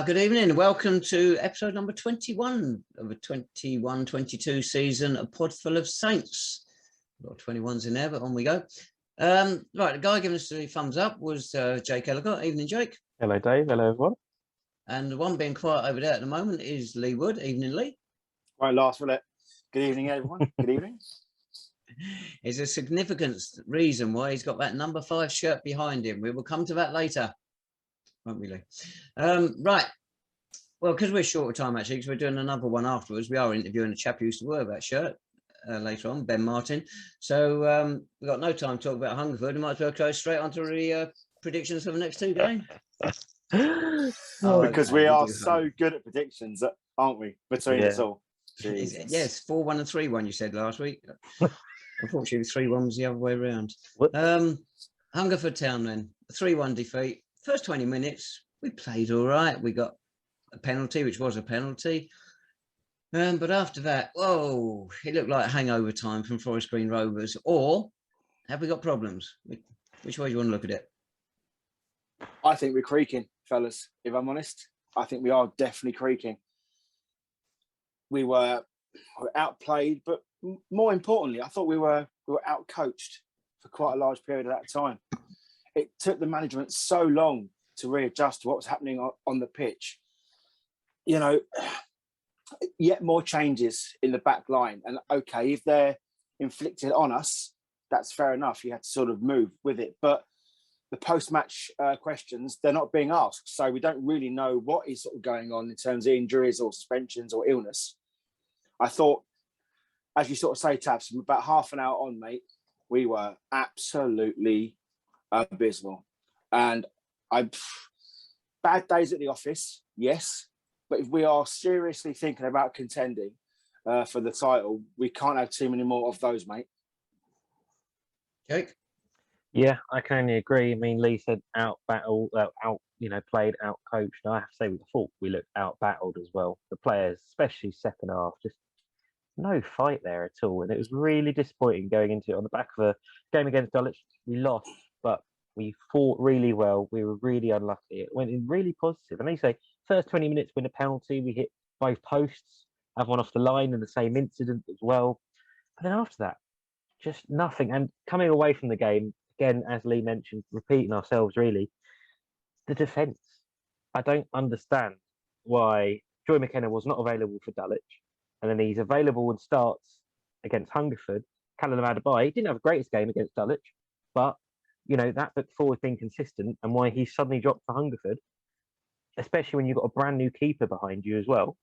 Good evening. Welcome to episode number 21 of a 21-22 season of Podful of Saints. A lot of 21s in there, but on we go. Right, the guy giving us the thumbs up was Jake Ellacott. Evening, Jake. Hello, Dave. Hello, everyone. And the one being quiet over there at the moment is Lee Wood. Evening, Lee. Right, last minute. Good evening, everyone. Good evening. There's a significant reason why he's got that number 5 shirt behind him. We will come to that later. Won't we, Lee? Right. Well, because we're short of time, actually, because we're doing another one afterwards. We are interviewing a chap who used to wear that shirt later on, Ben Martin. So we've got no time to talk about Hungerford. We might as well go straight on to the predictions for the next two games. Because we are so good at predictions, aren't we, between us all? Yes, 4-1 and 3-1, you said last week. Unfortunately, 3-1 was the other way around. Hungerford Town, then. A 3-1 defeat. First 20 minutes, we played all right. We got a penalty, which was a penalty. But after that, whoa, it looked like hangover time from Forest Green Rovers. Or have we got problems? Which way do you want to look at it? I think we're creaking, fellas, if I'm honest. I think we are definitely creaking. We were outplayed, but more importantly, I thought we were outcoached for quite a large period of that time. It took the management so long to readjust to what was happening on the pitch. You know, yet more changes in the back line. And okay, if they're inflicted on us, that's fair enough. You have to sort of move with it. But the post-match questions, they're not being asked. So we don't really know what is sort of going on in terms of injuries or suspensions or illness. I thought, as you sort of say, Tabs, about half an hour on, mate, we were absolutely abysmal. And bad days at the office, yes. But if we are seriously thinking about contending for the title, we can't have too many more of those, mate. Jake? Yeah, I can only agree. I mean, Lee said played, out coached. I have to say, we thought we looked out battled as well. The players, especially second half, just no fight there at all. And it was really disappointing going into it on the back of a game against Dulwich. We lost, but we fought really well. We were really unlucky. It went in really positive. And they say, first 20 minutes, win a penalty. We hit both posts, have one off the line in the same incident as well. But then after that, just nothing. And coming away from the game, again, as Lee mentioned, repeating ourselves really, the defence. I don't understand why Joy McKenna was not available for Dulwich. And then he's available and starts against Hungerford. Callum Adebayo didn't have the greatest game against Dulwich, but you know, that looked forward being consistent, and why he suddenly dropped for Hungerford, especially when you've got a brand new keeper behind you as well.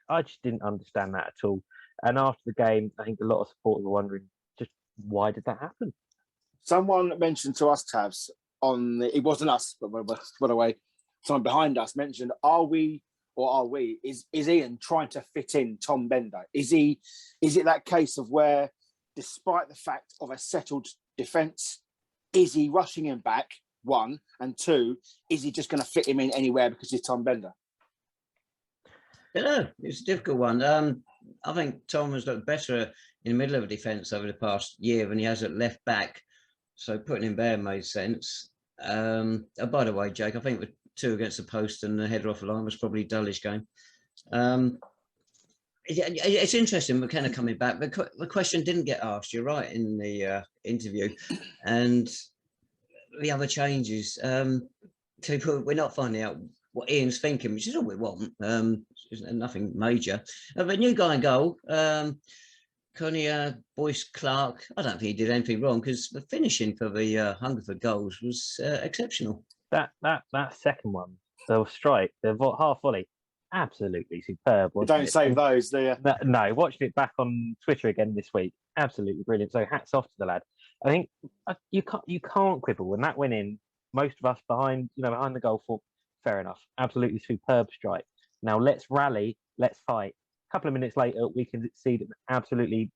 I just didn't understand that at all. And after the game, I think a lot of supporters were wondering, just why did that happen? Someone mentioned to us, Tabs, it wasn't us, but by the way, someone behind us mentioned, is Ian trying to fit in Tom Bender? Is it that case of where, despite the fact of a settled defence, is he rushing him back, one, and two, is he just going to fit him in anywhere because he's Tom Bender? Yeah, it's a difficult one. I think Tom has looked better in the middle of a defence over the past year than he has at left back. So putting him there made sense. By the way, Jake, I think the 2 against the post and the header off the line was probably Dulwich game. It's interesting, McKenna coming back. The question didn't get asked, you're right, in the interview. And the other changes, we're not finding out what Ian's thinking, which is all we want. Nothing major. But new guy in goal, Connie Boyce Clark, I don't think he did anything wrong because the finishing for the Hungerford goals was exceptional. That second one, the strike, the half volley, absolutely superb. Don't save those, do you? No, watched it back on Twitter again this week. Absolutely brilliant. So hats off to the lad. I think you can't quibble when that went in. Most of us behind the goal thought, fair enough, absolutely superb strike. Now let's rally, let's fight. A couple of minutes later, we can see an absolutely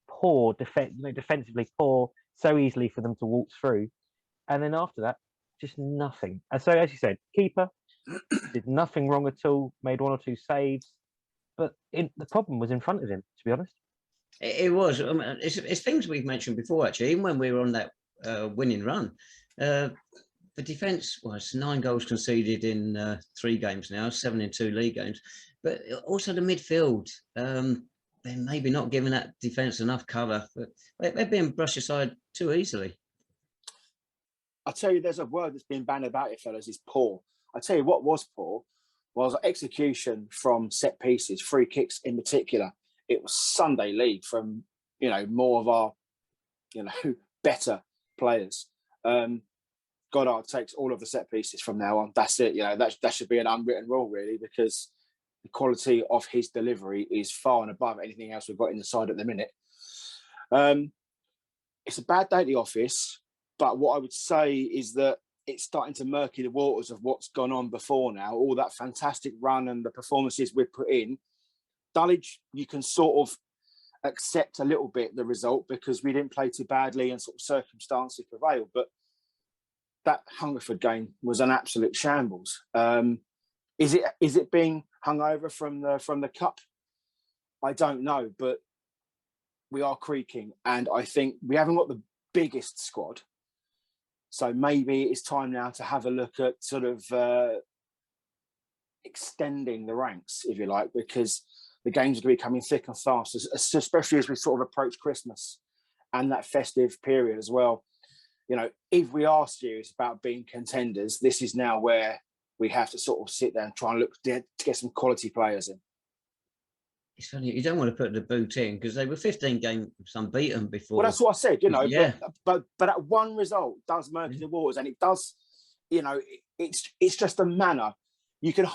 poor defensively poor, so easily for them to waltz through, and then after that, just nothing. And so, as you said, keeper did nothing wrong at all, made 1 or 2 saves, but the problem was in front of him, to be honest. It was. I mean, it's things we've mentioned before, actually. Even when we were on that winning run, the defence was 9 goals conceded in 3 games now, 7 in 2 league games, but also the midfield. They're maybe not giving that defence enough cover, but they're being brushed aside too easily. I tell you, there's a word that's been bandied about it, fellas, is poor. I tell you what was poor was execution from set pieces, free kicks in particular. It was Sunday league from, more of our, better players. Goddard takes all of the set pieces from now on. That's it. That should be an unwritten rule, really, because the quality of his delivery is far and above anything else we've got in the side at the minute. It's a bad day at the office, but what I would say is that it's starting to murky the waters of what's gone on before now. All that fantastic run and the performances we've put in. Dulwich, you can sort of accept a little bit the result because we didn't play too badly and sort of circumstances prevailed. But that Hungerford game was an absolute shambles. Is it being hung over from the cup? I don't know, but we are creaking, and I think we haven't got the biggest squad. So maybe it's time now to have a look at sort of extending the ranks, if you like, because the games are going to be coming thick and fast, especially as we sort of approach Christmas and that festive period as well. If we are serious about being contenders, this is now where we have to sort of sit there and try and look to get some quality players in. It's funny, you don't want to put the boot in because they were 15 games unbeaten before. Well, that's what I said, Yeah. but that one result does murky the waters, and it does, it's just a manner. You can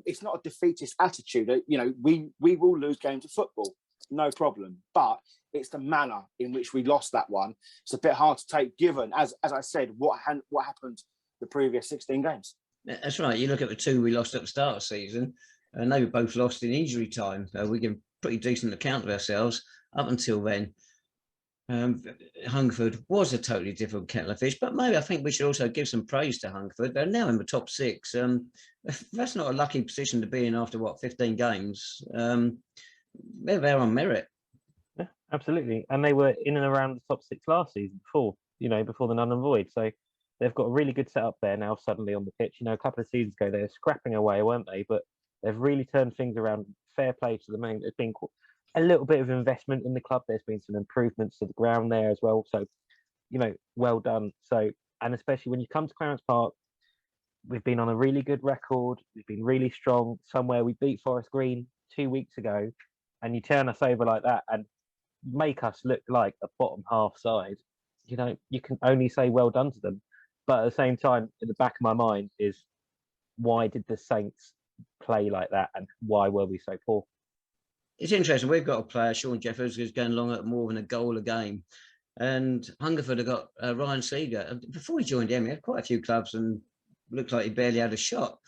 it's not a defeatist attitude. We will lose games of football, no problem. But it's the manner in which we lost that one. It's a bit hard to take, given, as I said, what happened the previous 16 games. That's right. You look at the 2 we lost at the start of the season, and they were both lost in injury time. We give a pretty decent account of ourselves up until then. Hungerford was a totally different kettle of fish, but maybe I think we should also give some praise to Hungerford. They're now in the top 6. That's not a lucky position to be in after 15 games. They're there on merit. Yeah, absolutely. And they were in and around the top 6 last season before the None and Void. So they've got a really good setup there now suddenly on the pitch. A couple of seasons ago, they were scrapping away, weren't they? But they've really turned things around. Fair play to them. There's been a little bit of investment in the club. There's been some improvements to the ground there as well. So, well done. So, and especially when you come to Clarence Park, we've been on a really good record. We've been really strong. Somewhere we beat Forest Green 2 weeks ago, and you turn us over like that and make us look like a bottom half side. You can only say well done to them. But at the same time, in the back of my mind is, why did the Saints play like that, and why were we so poor? It's interesting. We've got a player, Sean Jeffers, who's going along at more than a goal a game. And Hungerford have got Ryan Seeger. Before he joined him, he had quite a few clubs and looked like he barely had a shot.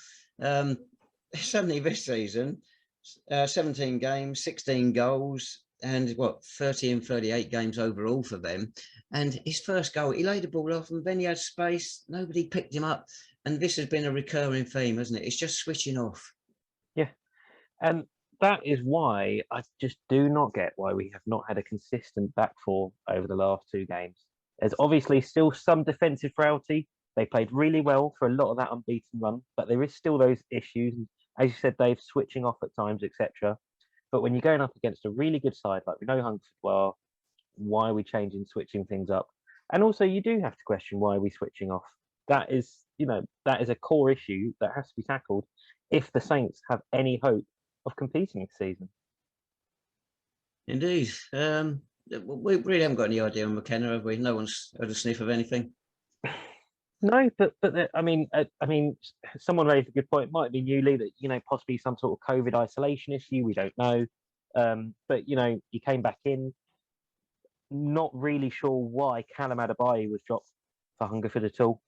Suddenly this season, 17 games, 16 goals, and 30 and 38 games overall for them. And his first goal, he laid the ball off and then he had space. Nobody picked him up. And this has been a recurring theme, hasn't it? It's just switching off. Yeah. And that is why I just do not get why we have not had a consistent back four over the last 2 games. There's obviously still some defensive frailty. They played really well for a lot of that unbeaten run, but there is still those issues. As you said, Dave, switching off at times, etc. But when you're going up against a really good side, like we know Hungerford well, why are we switching things up? And also, you do have to question, why are we switching off? That is a core issue that has to be tackled if the Saints have any hope of competing this season. Indeed. We really haven't got any idea on McKenna, have we? No one's had a sniff of anything. No, but I mean, someone raised a good point. It might be newly that possibly some sort of COVID isolation issue. We don't know. But he came back in. Not really sure why Callum Adebayo was dropped for Hungerford at all.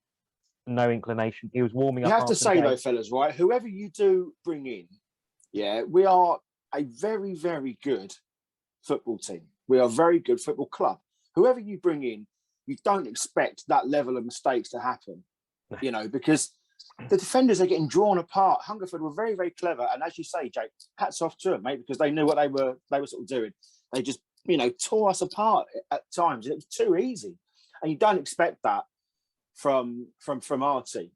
No inclination. He was warming up. You have to say though, fellas, right? Whoever you do bring in, we are a very, very good football team. We are a very good football club. Whoever you bring in, you don't expect that level of mistakes to happen, because the defenders are getting drawn apart. Hungerford were very, very clever. And as you say, Jake, hats off to them, mate, because they knew what they were sort of doing. They just, tore us apart at times. It was too easy. And you don't expect that from our team.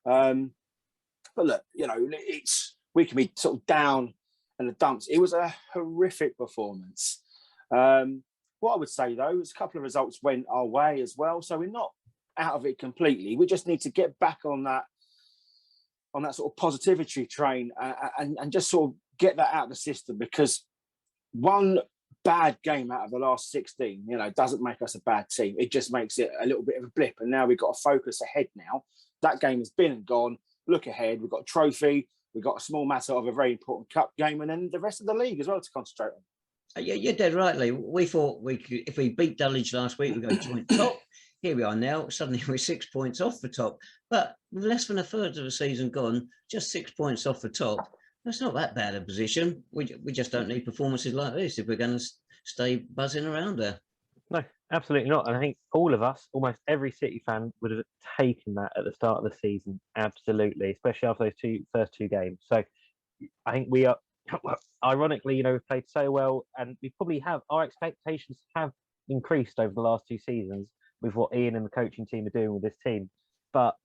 But look, we can be sort of down in the dumps. It was a horrific performance. What I would say though is a couple of results went our way as well, so we're not out of it completely. We just need to get back on that sort of positivity train and just sort of get that out of the system, because one bad game out of the last 16, doesn't make us a bad team. It just makes it a little bit of a blip. And now we've got to focus ahead now. That game has been and gone. Look ahead. We've got a trophy. We've got a small matter of a very important cup game, and then the rest of the league as well to concentrate on. Yeah, you're dead right, Lee. We thought we could, if we beat Dulwich last week, we go joint top. Here we are now. Suddenly we're 6 points off the top. But with less than a third of the season gone, just 6 points off the top. That's not that bad a position. We just don't need performances like this if we're going to stay buzzing around there. No, absolutely not. And I think all of us, almost every City fan, would have taken that at the start of the season. Absolutely, especially after those first two games. So I think we are, ironically, we've played so well, and we probably have, our expectations have increased over the last two seasons with what Ian and the coaching team are doing with this team. But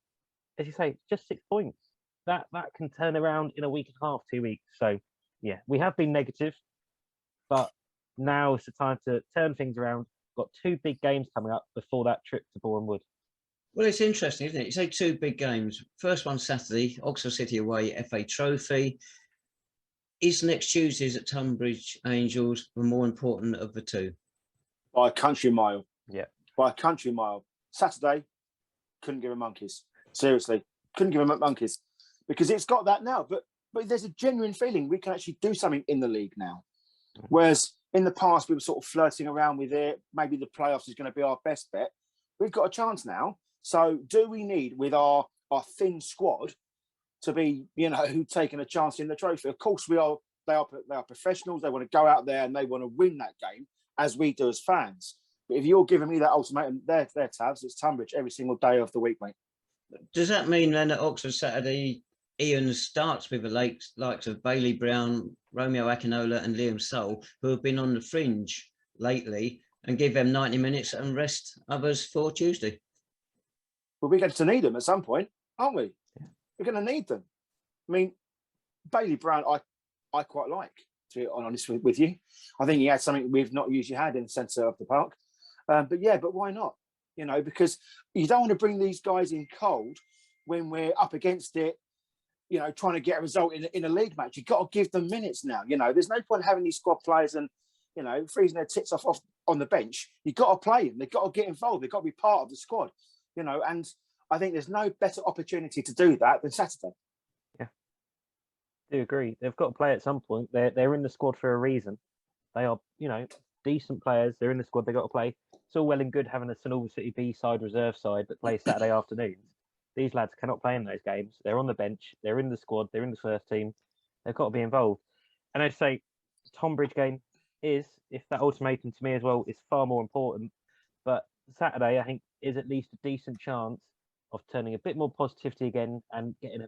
as you say, just 6 points. That can turn around in a week and a half, 2 weeks. So yeah, we have been negative, but now is the time to turn things around. Got two big games coming up before that trip to Boreham Wood. Well, it's interesting, isn't it? You say two big games. First one Saturday, Oxford City away, FA Trophy. Is next Tuesday's at Tonbridge Angels the more important of the two? By a country mile. Yeah. By a country mile. Saturday, couldn't give a monkeys. Seriously, couldn't give a monkeys. Because it's got that now. But there's a genuine feeling we can actually do something in the league now. Whereas in the past, we were sort of flirting around with it. Maybe the playoffs is going to be our best bet. We've got a chance now. So do we need, with our thin squad, to be, taking a chance in the trophy? Of course, they are professionals. They want to go out there and they want to win that game, as we do as fans. But if you're giving me that ultimatum, they're Tavs. It's Tonbridge every single day of the week, mate. Does that mean then at Oxford Saturday, Ian starts with the likes of Bailey Brown, Romeo Akinola and Liam Soul, who have been on the fringe lately, and give them 90 minutes and rest others for Tuesday? Well, we're going to need them at some point, aren't we? Yeah. We're going to need them. I mean, Bailey Brown, I quite like, to be honest with you. I think he had something we've not usually had in the centre of the park. But why not? Because you don't want to bring these guys in cold when we're up against it, trying to get a result in a league match. You've got to give them minutes now. There's no point having these squad players and, freezing their tits off on the bench. You've got to play them. They've got to get involved. They've got to be part of the squad, and I think there's no better opportunity to do that than Saturday. Yeah, I do agree. They've got to play at some point. They're in the squad for a reason. They are, decent players. They're in the squad. They've got to play. It's all well and good having a St Albans City B side, reserve side that plays Saturday afternoons. These lads cannot play in those games. They're on the bench. They're in the squad. They're in the first team. They've got to be involved. And I'd say Tonbridge game is, if that ultimatum to me as well, is far more important. But Saturday, I think, is at least a decent chance of turning a bit more positivity again and getting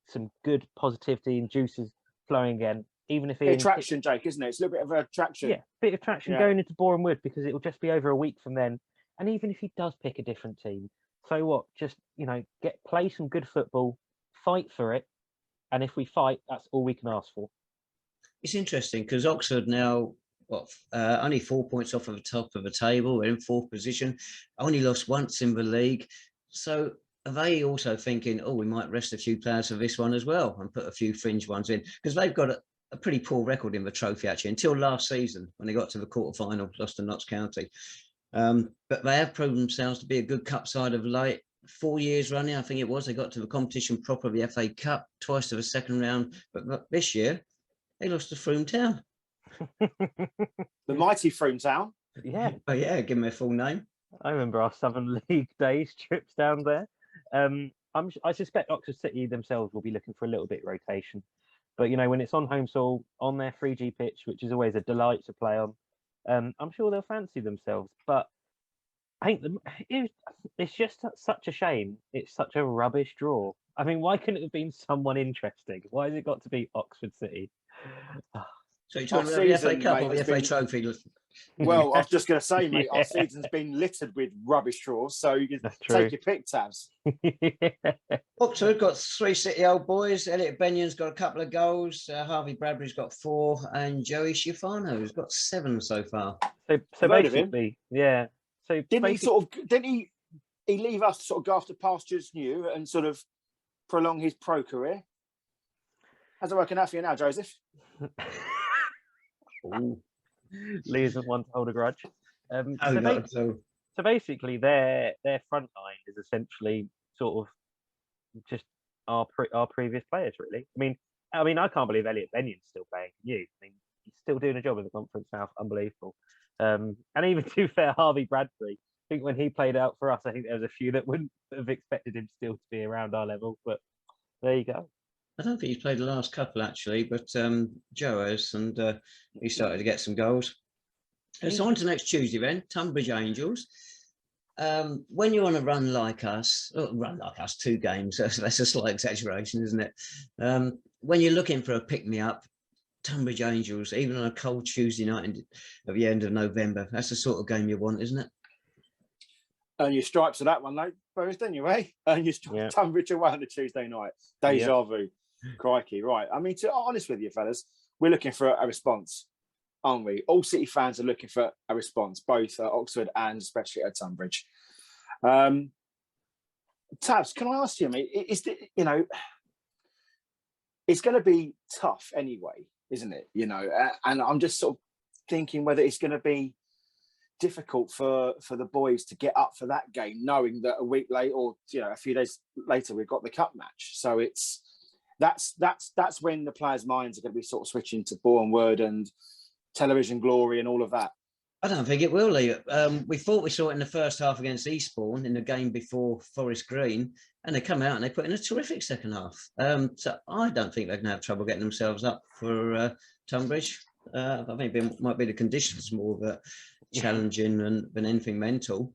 some good positivity and juices flowing again. Even if attraction, Jake, isn't it? It's a little bit of attraction. Yeah, bit of traction going into Boreham Wood, because it will just be over a week from then. And even if he does pick a different team, so what? Just play some good football, fight for it, and if we fight, that's all we can ask for. It's interesting because Oxford now, only 4 points off of the top of the table. We're in fourth position. Only lost once in the league. So are they also thinking, we might rest a few players for this one as well and put a few fringe ones in? Because they've got a pretty poor record in the trophy, actually, until last season when they got to the quarter-final, lost to Notts County. But they have proven themselves to be a good cup side of late. 4 years running, I think it was, they got to the competition proper, the FA Cup, twice to the second round. But this year, they lost to Frome Town. The mighty Frome Town. Yeah. Oh, yeah, give them their full name. I remember our Southern League days, trips down there. I suspect Oxford City themselves will be looking for a little bit of rotation. But, when it's on home soil, on their 3G pitch, which is always a delight to play on, I'm sure they'll fancy themselves. But I think it's just such a shame. It's such a rubbish draw. I mean, why couldn't it have been someone interesting? Why has it got to be Oxford City? So you're talking about the FA Cup or the FA Trophy? Well, I was just going to say, mate, our season's been littered with rubbish draws, so you can take your pick, Tabs. Oxford got 3 City old boys. Ellacott Benyon's got a couple of goals. Harvey Bradbury's got 4, and Joey Schifano's got 7 so far. So basically, yeah. So Didn't he leave us to sort of go after pastures new and sort of prolong his pro career? How's it working out for you now, Joseph? Lee isn't one to hold a grudge. So basically, their front line is essentially sort of just our previous players, really. I mean, I can't believe Ellacott Benyon's still playing. Can you? I mean, he's still doing a job in the Conference South. Unbelievable. And even to fair, Harvey Bradbury. I think when he played out for us, I think there was a few that wouldn't have expected him still to be around our level. But there you go. I don't think he's played the last couple actually, but Joe has, and he started to get some goals. So on to next Tuesday then, Tonbridge Angels. When you're on a run like us, 2 games, that's a slight exaggeration, isn't it? When you're looking for a pick-me-up, Tonbridge Angels, even on a cold Tuesday night at the end of November, that's the sort of game you want, isn't it? And your stripes of that one, though, both, didn't you, eh? And you striped Tonbridge away on a Tuesday night. Deja vu. Crikey, right. I mean, to be honest with you, fellas, we're looking for a response, aren't we? All City fans are looking for a response, both at Oxford and especially at Tonbridge. Tabs, can I ask you, mate, it's going to be tough anyway, isn't it? And I'm just sort of thinking whether it's going to be difficult for the boys to get up for that game, knowing that a week later or a few days later we've got the cup match. So that's when the players' minds are going to be sort of switching to Bourne Wood and television glory and all of that. I don't think it will, Lee. We thought we saw it in the first half against Eastbourne in the game before Forest Green, and they come out and they put in a terrific second half. So I don't think they're going to have trouble getting themselves up for Tonbridge. I think it might be the conditions more that challenging than anything mental.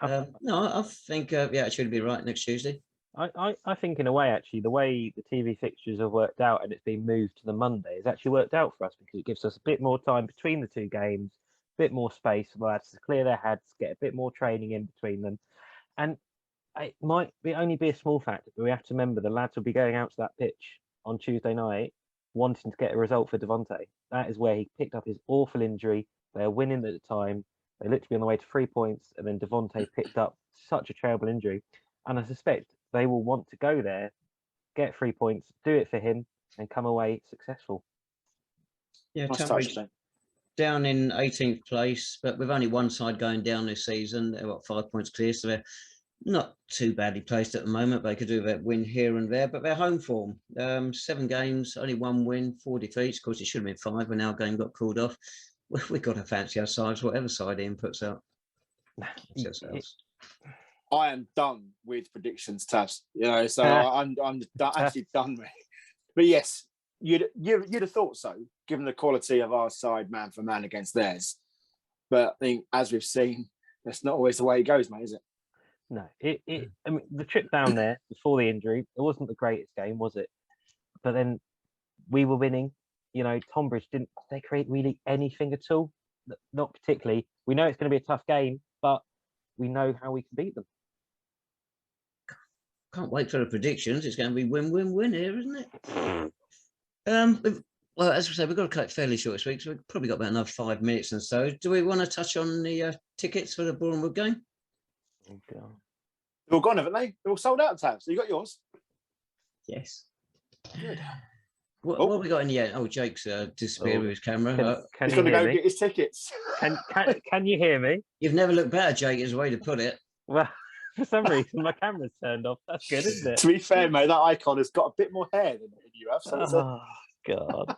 No, I think it should be right next Tuesday. I think in a way, actually, the way the TV fixtures have worked out and it's been moved to the Monday has actually worked out for us because it gives us a bit more time between the 2 games, a bit more space for the lads to clear their heads, get a bit more training in between them. And it might only be a small factor, but we have to remember the lads will be going out to that pitch on Tuesday night wanting to get a result for Devontae. That is where he picked up his awful injury. They're winning at the time. They looked to be on the way to 3 points, and then Devontae picked up such a terrible injury. And I suspect they will want to go there, get 3 points, do it for him, and come away successful. Yeah, Tonbridge down in 18th place, but with only one side going down this season. They've got 5 points clear, so they're not too badly placed at the moment. They could do that win here and there, but their home form, 7 games, only 1 win, 4 defeats. Of course, it should have been 5 when our game got called off. We've got to fancy our sides, whatever side Ian puts out. I am done with predictions, Tabs. So I'm actually done with it. But yes, you'd have thought so, given the quality of our side, man for man against theirs. But I think, as we've seen, that's not always the way it goes, mate, is it? No, I mean, the trip down there before the injury, it wasn't the greatest game, was it? But then we were winning. Tonbridge didn't they create really anything at all? Not particularly. We know it's going to be a tough game, but we know how we can beat them. Can't wait for the predictions. It's going to be win-win-win here, isn't it? Well, as we said, we've got to cut it fairly short this week, so we've probably got about another 5 minutes or so. Do we want to touch on the tickets for the Bourne Wood game? Oh, God. They're all gone, haven't they? They're all sold out, Tabs. So you got yours? Yes. Good. What have we got in the end? Oh, Jake's disappeared with his camera. Can He's you going to hear go me? get his tickets. Can you hear me? You've never looked better, Jake, is the way to put it. Well, for some reason, my camera's turned off. That's good, isn't it? To be fair, mate, that icon has got a bit more hair than you have. So Oh, God.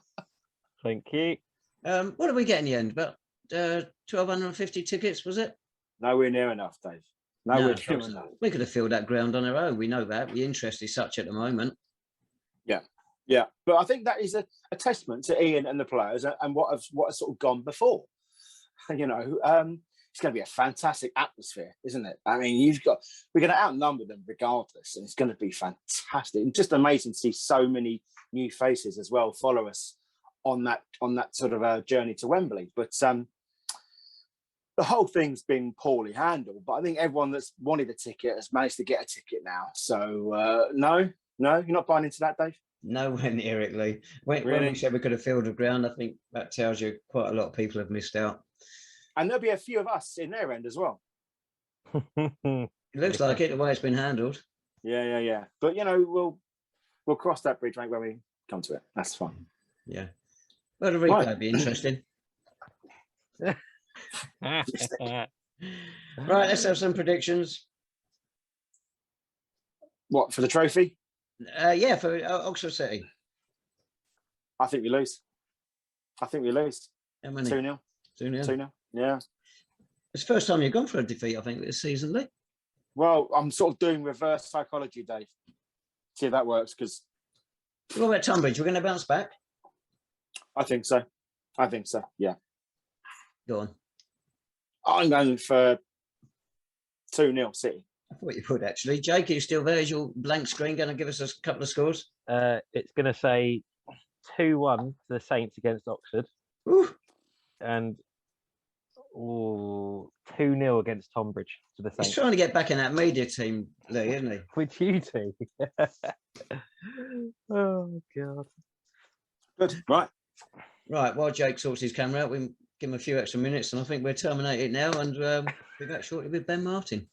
Thank you. What did we get in the end? About 1,250 tickets, was it? Nowhere near enough, Dave. Nowhere near enough. We could have filled that ground on our own. We know that. The interest is such at the moment. Yeah. But I think that is a testament to Ian and the players and what has sort of gone before. It's going to be a fantastic atmosphere, isn't it? I mean, we're going to outnumber them regardless, and it's going to be fantastic. And just amazing to see so many new faces as well follow us on that sort of journey to Wembley. But the whole thing's been poorly handled, but I think everyone that's wanted a ticket has managed to get a ticket now. So no, you're not buying into that, Dave? Nowhere near it, Lee. When Really? we said we could have filled the ground, I think that tells you quite a lot of people have missed out. And there'll be a few of us in their end as well. It looks like it, the way it's been handled. Yeah. But you know, we'll cross that bridge, mate, when we come to it. That's fine. Yeah. Well, the replay would be interesting. Right, let's have some predictions. What, for the trophy? Yeah, for Oxford City. I think we lose. How many? 2-0. 2-0. 2-0. Yeah. It's the first time you've gone for a defeat, I think, this season, Lee. Well, I'm sort of doing reverse psychology, Dave. See if that works, because What about Tonbridge? We're going to bounce back? I think so. Yeah. Go on. I'm going for 2-0 City. I thought you would, actually. Jake, are you still there? Is your blank screen going to give us a couple of scores? It's going to say 2-1 to the Saints against Oxford. Ooh. And 2-0 against Tonbridge to the He's Saints. trying to get back in that media team, Lee, isn't he? With you two. Oh, God. Good. Right. Right, while Jake sorts his camera out, we give him a few extra minutes, and I think we're terminated now, and we'll be back shortly with Ben Martin.